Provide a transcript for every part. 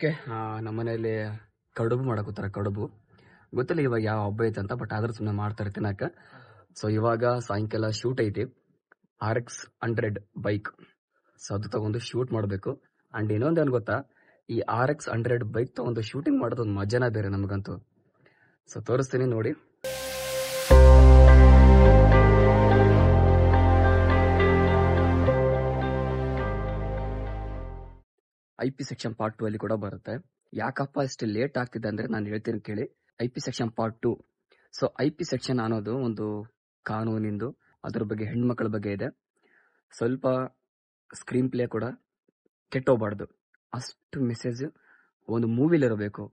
Okay, ನಮ್ಮನೇಲಿ ಕಡುಬು ಮಾಡಕೂತಾರ. ಕಡುಬು ಗೊತ್ತಿಲ್ಲ ಇವಾಗ ಯಾವ ಹಬ್ಬ ಐತೆ ಅಂತ, ಬಟ್ ಆದ್ರೂ ಸುಮ್ಮನೆ ಮಾಡ್ತಾರೆ ತಿನ್ನಕ. ಸೊ ಇವಾಗ ಸಾಯಂಕಾಲ ಶೂಟ್ ಐತಿ, RX 100 ಬೈಕ್. ಸೊ ಅದು ತಗೊಂಡು ಶೂಟ್ ಮಾಡಬೇಕು. ಅಂಡ್ ಇನ್ನೊಂದೇನು ಗೊತ್ತಾ, ಈ RX 100 ಬೈಕ್ ತಗೊಂಡು ಶೂಟಿಂಗ್ ಮಾಡೋದು ಒಂದು ಮಜಾನ ಬೇರೆ ನಮಗಂತೂ. ಸೊ ತೋರಿಸ್ತೀನಿ ನೋಡಿ. IP ಸೆಕ್ಷನ್ ಪಾರ್ಟ್ 2 ಅಲ್ಲಿ ಕೂಡ ಬರುತ್ತೆ. ಯಾಕಪ್ಪ ಇಷ್ಟು ಲೇಟ್ ಆಗ್ತಿದೆ ಅಂದ್ರೆ ನಾನು ಹೇಳ್ತೀನಿ ಕೇಳಿ. IP section part 2. So IP section ಅನ್ನೋದು ಒಂದು ಕಾನೂನಿಂದು, ಅದ್ರ ಬಗ್ಗೆ ಹೆಣ್ಮಕ್ಳ ಬಗ್ಗೆ ಇದೆ. ಸ್ವಲ್ಪ ಸ್ಕ್ರೀನ್ ಪ್ಲೇ ಕೂಡ ಕೆಟ್ಟೋಗ್ಬಾರ್ದು, ಅಷ್ಟು ಮೆಸೇಜ್ ಒಂದು ಮೂವಿಲಿರಬೇಕು.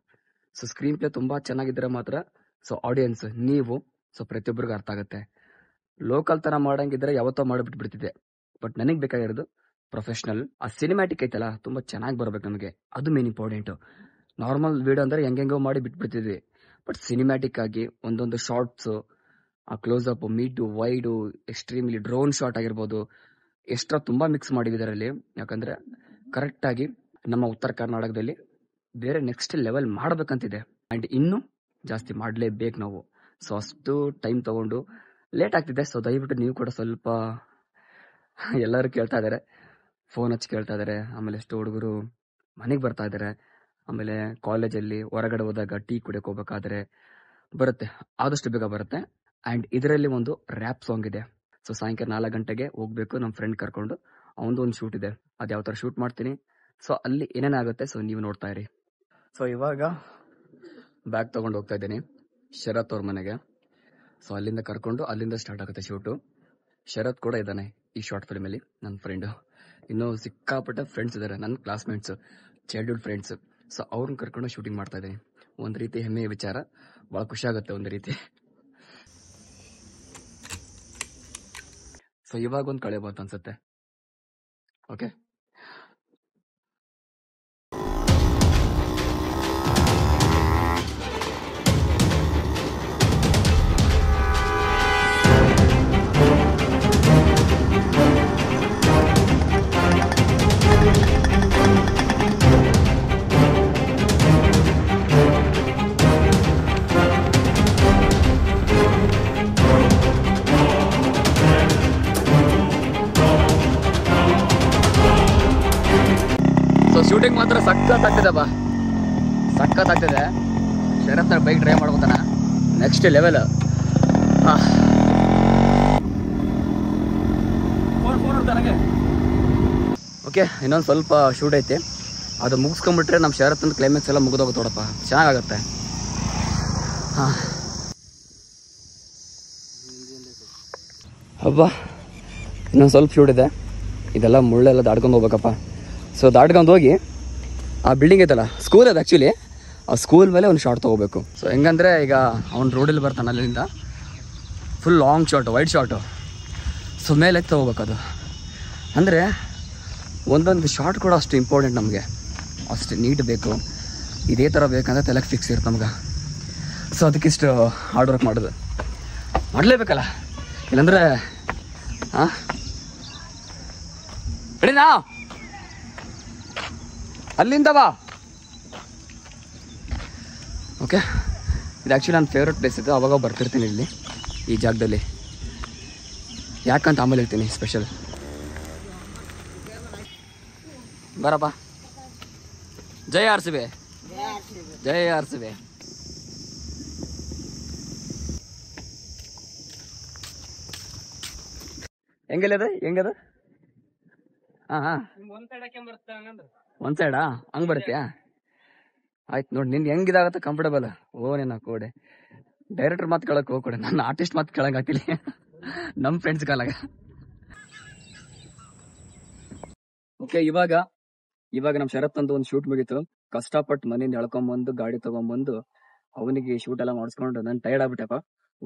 ಸೊ ಸ್ಕ್ರೀನ್ ಪ್ಲೇ ತುಂಬಾ ಚೆನ್ನಾಗಿದ್ರೆ ಮಾತ್ರ ಸೊ ಆಡಿಯನ್ಸ್ ನೀವು ಸೊ ಪ್ರತಿಯೊಬ್ಬರಿಗೂ ಅರ್ಥ ಆಗುತ್ತೆ. ಲೋಕಲ್ ತರ ಮಾಡಂಗಿದ್ರೆ ಯಾವತ್ತೋ ಮಾಡಿಬಿಟ್ಬಿಡ್ತಿದೆ. ಬಟ್ ನನಗೆ ಬೇಕಾಗಿರೋದು ಪ್ರೊಫೆಷನಲ್. ಆ ಸಿನಿಮ್ಯಾಟಿಕ್ ಐತಲ್ಲ ತುಂಬಾ ಚೆನ್ನಾಗಿ ಬರ್ಬೇಕು ನಮಗೆ, ಅದು ಮೇನ್ ಇಂಪಾರ್ಟೆಂಟ್. ನಾರ್ಮಲ್ ವಿಡಿಯೋ ಅಂದ್ರೆ ಹೆಂಗೆಂಗೋ ಮಾಡಿ ಬಿಟ್ಬಿಡ್ತಿದ್ವಿ. ಬಟ್ ಸಿನಿಮ್ಯಾಟಿಕ್ ಆಗಿ ಒಂದೊಂದು ಶಾರ್ಟ್ಸ್, ಆ close up, mid, wide, extremely drone shot ಆಗಿರ್ಬೋದು, ಎಕ್ಸ್ಟ್ರಾ ತುಂಬಾ ಮಿಕ್ಸ್ ಮಾಡಿದ್ದಾರೆ. ಯಾಕಂದ್ರೆ ಕರೆಕ್ಟ್ ಆಗಿ ನಮ್ಮ ಉತ್ತರ ಕರ್ನಾಟಕದಲ್ಲಿ ಬೇರೆ ನೆಕ್ಸ್ಟ್ ಲೆವೆಲ್ ಮಾಡ್ಬೇಕಂತಿದೆ. ಅಂಡ್ ಇನ್ನು ಜಾಸ್ತಿ ಮಾಡ್ಲೇಬೇಕು ನಾವು. ಸೊ ಅಷ್ಟು ಟೈಮ್ ತಗೊಂಡು ಲೇಟ್ ಆಗ್ತಿದೆ. ಸೊ ದಯವಿಟ್ಟು ನೀವು ಕೂಡ ಸ್ವಲ್ಪ, ಎಲ್ಲರೂ ಕೇಳ್ತಾ ಇದಾರೆ, ಫೋನ್ ಹಚ್ಚಿ ಕೇಳ್ತಾ ಇದಾರೆ. ಆಮೇಲೆ ಎಷ್ಟು ಹುಡುಗರು ಮನೆಗೆ ಬರ್ತಾ ಇದಾರೆ. ಆಮೇಲೆ ಕಾಲೇಜಲ್ಲಿ ಹೊರಗಡೆ ಹೋದಾಗ ಟೀ ಕುಡಿಯಕ್ಕೆ ಹೋಗ್ಬೇಕಾದ್ರೆ ಬರುತ್ತೆ, ಆದಷ್ಟು ಬೇಗ ಬರುತ್ತೆ. ಅಂಡ್ ಇದರಲ್ಲಿ ಒಂದು ರ್ಯಾಪ್ ಸಾಂಗ್ ಇದೆ. ಸೊ ಸಾಯಂಕಾಲ 4 ಗಂಟೆಗೆ ಹೋಗ್ಬೇಕು, ನಮ್ಮ ಫ್ರೆಂಡ್ ಕರ್ಕೊಂಡು. ಅವನದು ಒಂದು ಶೂಟ್ ಇದೆ, ಅದು ಯಾವ ತರ ಶೂಟ್ ಮಾಡ್ತೀನಿ. ಸೊ ಅಲ್ಲಿ ಏನೇನಾಗುತ್ತೆ ಸೊ ನೀವು ನೋಡ್ತಾ ಇರಿ. ಸೊ ಇವಾಗ ಬ್ಯಾಗ್ ತಗೊಂಡು ಹೋಗ್ತಾ ಇದ್ದೀನಿ ಶರತ್ ಅವ್ರ ಮನೆಗೆ. ಸೊ ಅಲ್ಲಿಂದ ಕರ್ಕೊಂಡು ಅಲ್ಲಿಂದ ಸ್ಟಾರ್ಟ್ ಆಗುತ್ತೆ ಶೂಟು. ಶರತ್ ಕೂಡ ಇದ್ದಾನೆ ಈ ಶಾರ್ಟ್ ಫಿಲ್ಮ್ ಅಲ್ಲಿ, ನನ್ನ ಫ್ರೆಂಡ್. ಇನ್ನು ಸಿಕ್ಕಾಪಟ್ಟೆ ಫ್ರೆಂಡ್ಸ್ ಇದಾರೆ, ನನ್ನ ಕ್ಲಾಸ್ಮೇಟ್ಸ್, ಚೈಲ್ಡ್ಹುಡ್ ಫ್ರೆಂಡ್ಸ್. ಸೊ ಅವ್ರನ್ನ ಕರ್ಕೊಂಡು ಶೂಟಿಂಗ್ ಮಾಡ್ತಾ ಇದ್ದೀನಿ. ಒಂದ್ ರೀತಿ ಹೆಮ್ಮೆಯ ವಿಚಾರ, ಬಹಳ ಖುಷಿ ಆಗುತ್ತೆ ಒಂದು ರೀತಿ. ಸೊ ಇವಾಗ ಒಂದು ಕಳೆ ಬಂತು ಅನ್ಸುತ್ತೆ. ಓಕೆ, ಶೂಟಿಂಗ್ ಮಾತ್ರ ಸಖತ್ ಆಗ್ತಿದೆ ಬಾ, ಸಖತ್ ಆಗ್ತಿದೆ. ಶರತ್ ಬೈಕ್ ಡ್ರೈವ್ ಮಾಡ್ಬೋತಾನ, ನೆಕ್ಸ್ಟ್ ಲೆವೆಲ್. ಓಕೆ, ಇನ್ನೊಂದು ಸ್ವಲ್ಪ ಶೂಟ್ ಐತಿ, ಅದು ಮುಗಿಸ್ಕೊಂಡ್ಬಿಟ್ರೆ ನಮ್ಮ ಶರತ್ ಅಂತ ಕ್ಲೈಮ್ಯಾಕ್ಸ್ ಎಲ್ಲ ಮುಗಿದೋಗುತ್ತೆ ನೋಡಪ್ಪ, ಚೆನ್ನಾಗಾಗತ್ತೆ. ಹಬ್ಬ, ಇನ್ನೊಂದು ಸ್ವಲ್ಪ ಶೂಟ್ ಇದೆ. ಇದೆಲ್ಲ ಮುಳ್ಳೆಲ್ಲ ದಾಡ್ಕೊಂಡು ಹೋಗ್ಬೇಕಪ್ಪ. ಸೊ ದಾಟ್ಕೊಂಡು ಹೋಗಿ ಆ ಬಿಲ್ಡಿಂಗ್ ಐತಲ್ಲ, ಸ್ಕೂಲ್ ಅದು ಆ್ಯಕ್ಚುಲಿ, ಆ ಸ್ಕೂಲ್ ಮೇಲೆ ಒಂದು ಶಾರ್ಟ್ ತೊಗೋಬೇಕು. ಸೊ ಹೆಂಗಂದರೆ ಈಗ ಅವ್ನು ರೋಡಲ್ಲಿ ಬರ್ತಾನೆ, ಅಲ್ಲಿಂದ full long short, wide short. So ಮೇಲೆ ತೊಗೋಬೇಕು. ಅದು ಅಂದರೆ ಒಂದೊಂದು ಶಾರ್ಟ್ ಕೂಡ ಅಷ್ಟು ಇಂಪಾರ್ಟೆಂಟ್ ನಮಗೆ, ಅಷ್ಟು ನೀಟ್ ಬೇಕು. ಇದೇ ಥರ ಬೇಕಂದ್ರೆ ತಲೆಗೆ ಫಿಕ್ಸ್ ಇರುತ್ತೆ ನಮ್ಗೆ. ಸೊ ಅದಕ್ಕಿಷ್ಟು ಹಾರ್ಡ್ ವರ್ಕ್ ಮಾಡೋದು ಮಾಡಲೇಬೇಕಲ್ಲ, ಇಲ್ಲಾಂದರೆ ನಾ ಅಲ್ಲಿಂದ ಬಾ. ಓಕೆ, ಇದು ಆ್ಯಕ್ಚುಲಿ ನನ್ನ ಫೇವ್ರೆಟ್ ಪ್ಲೇಸ್ ಇದೆ, ಅವಾಗ ಬರ್ತಿರ್ತೀನಿ ಇಲ್ಲಿ ಈ ಜಾಗದಲ್ಲಿ. ಯಾಕಂತ ಆಮೇಲೆ ಹೇಳ್ತೀನಿ ಸ್ಪೆಷಲ್. ಬರಪ್ಪ. ಜೈ RCB, ಜೈ RCB. ಹೆಂಗದ ಹೆಂಗದ? ಹಾಂ, ಒಂದ್ ಸೈಡಾ ಹಂಗ್ ಬರ್ತೀಯಾ? ಆಯ್ತು ನೋಡಿ, ನಿನ್ ಹೆಂಗಿದಾಗತ್ತ ಕಂಫರ್ಟಬಲ್. ನಿನ್ನ ಕೋಡೆ ಡೈರೆಕ್ಟರ್ ಮಾತು ಕೇಳಕ್ ಹೋಗ್ಕೊಡೆ, ನನ್ನ ಆರ್ಟಿಸ್ಟ್ ಮಾತು ಕೇಳಂಗ್ ಆಗ್ತಿಲ್ಲ ನಮ್ ಫ್ರೆಂಡ್ಸ್ ಕಾಲಾಗ. ಓಕೆ, ಇವಾಗ ನಮ್ ಶರತ್ ಅಂತ ಒಂದು ಶೂಟ್ ಮುಗೀತು. ಕಷ್ಟಪಟ್ಟು ಮನೆಯಿಂದ ಎಳ್ಕೊಂಬಂದು ಗಾಡಿ ತಗೊಂಬಂದು ಅವನಿಗೆ ಶೂಟ್ ಎಲ್ಲ ಮಾಡಿಸ್ಕೊಂಡು ನಾನು ಟೈರ್ಡ್ ಆಗ್ಬಿಟ್ಟೆಪ್ಪ.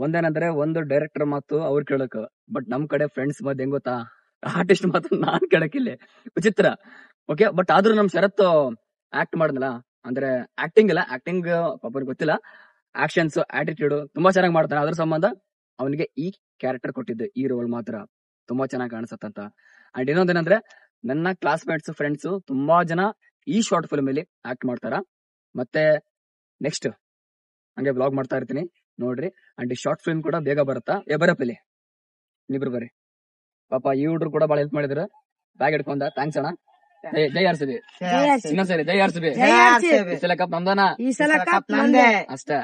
ಒಂದೇನಂದ್ರೆ ಒಂದು ಡೈರೆಕ್ಟರ್ ಮಾತು ಅವ್ರು ಕೇಳಕ್, ಬಟ್ ನಮ್ ಕಡೆ ಫ್ರೆಂಡ್ಸ್ ಮಾತು ಹೆಂಗ್ ಗೊತ್ತಾ, ಆರ್ಟಿಸ್ಟ್ ಮಾತು ನಾನ್ ಕೇಳಕ್ಕಿಲ್ಲ, ವಿಚಿತ್ರ. ಓಕೆ, ಬಟ್ ಆದ್ರೂ ನಮ್ ಶರತ್ ಆಕ್ಟ್ ಮಾಡಿದ್ನಲ್ಲ, ಅಂದ್ರೆ ಆಕ್ಟಿಂಗ್ ಇಲ್ಲ, ಆಕ್ಟಿಂಗ್ ಪಾಪ ಗೊತ್ತಿಲ್ಲ, ಆಕ್ಷನ್ಸ್, ಆಟಿಟ್ಯೂಡ್ ತುಂಬಾ ಚೆನ್ನಾಗಿ ಮಾಡ್ತಾನೆ. ಅದ್ರ ಸಂಬಂಧ ಅವನಿಗೆ ಈ ಕ್ಯಾರೆಕ್ಟರ್ ಕೊಟ್ಟಿದ್ದು, ಈ ರೋಲ್ ಮಾತ್ರ ತುಂಬಾ ಚೆನ್ನಾಗಿ ಕಾಣಿಸತ್ತಂತ. ಅಂಡ್ ಇನ್ನೊಂದೇನಂದ್ರೆ ನನ್ನ ಕ್ಲಾಸ್ಮೇಟ್ಸ್, ಫ್ರೆಂಡ್ಸ್ ತುಂಬಾ ಜನ ಈ ಶಾರ್ಟ್ ಫಿಲ್ಮ್ ಅಲ್ಲಿ ಆಕ್ಟ್ ಮಾಡ್ತಾರ. ಮತ್ತೆ ನೆಕ್ಸ್ಟ್ ಹಂಗೆ ಬ್ಲಾಗ್ ಮಾಡ್ತಾ ಇರ್ತೀನಿ ನೋಡ್ರಿ. ಅಂಡ್ ಈ ಶಾರ್ಟ್ ಫಿಲ್ಮ್ ಕೂಡ ಬೇಗ ಬರುತ್ತಾ. ಬರಪ್ಪ ಇಲ್ಲಿ ಇಬ್ರು ಬರ್ರಿ. ಪಾಪ ಈ ಹುಡ್ರು ಕೂಡ ಬಹಳ ಹೆಲ್ಪ್ ಮಾಡಿದ್ರು. ಬ್ಯಾಗ್ ಹಿಡ್ಕೊಂಡ ಥ್ಯಾಂಕ್ಸ್ ಅಣ್ಣ. ಜೈ ಆರ್ ಸಿ ಬಿ. ಇನ್ನೊಂದ್ಸರಿ ಜೈ ಆರ್ ಸಿ ಬಿ. ಈ ಸಲ ಕಪ್ ನಮ್ದಾನ ಈ ಸಲ ಕಪ್ ನಂದೇ ಅಷ್ಟೇ.